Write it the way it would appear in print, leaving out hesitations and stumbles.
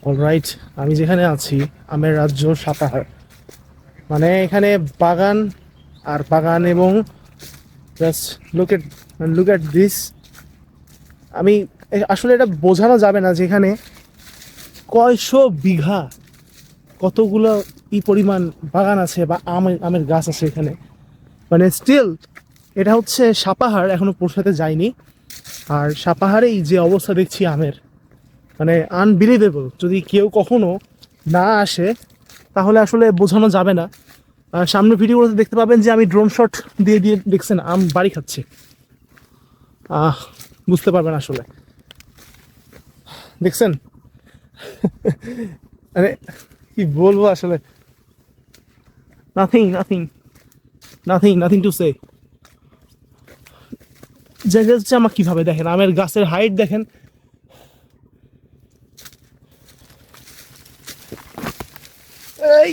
Alright, আমি যেখানে আছি আমের রাজ্য সাপাহার, মানে এখানে বাগান আর বাগান এবং জাস্ট লুক এট দিস। আমি আসলে এটা বোঝানো যাবে না যেখানে কয়শো বিঘা, কতগুলো পরিমাণ বাগান আছে বা আমের গাছ আছে এখানে। মানে স্টিল এটা হচ্ছে সাপাহার, এখনো পৌঁছাতে যায়নি। আর সাপাহারেই যে অবস্থা দেখছি আমের, মানে আনবিলিভেবল। যদি কেউ কখনো না আসে তাহলে আসলে বোঝানো যাবে না। সামনে ভিডিওগুলোতে দেখতে পাবেন যে আমি ড্রোন শট দিয়ে দিয়ে দেখছেন আম বাড়ি খাচ্ছে। আহ বুঝতে পারবেন আসলে, দেখছেন? মানে কি বলবো আসলে, nothing nothing nothing nothing to say. জায়গা হচ্ছে আমার কিভাবে দেখেন, আমের গাছের হাইট দেখেন। এই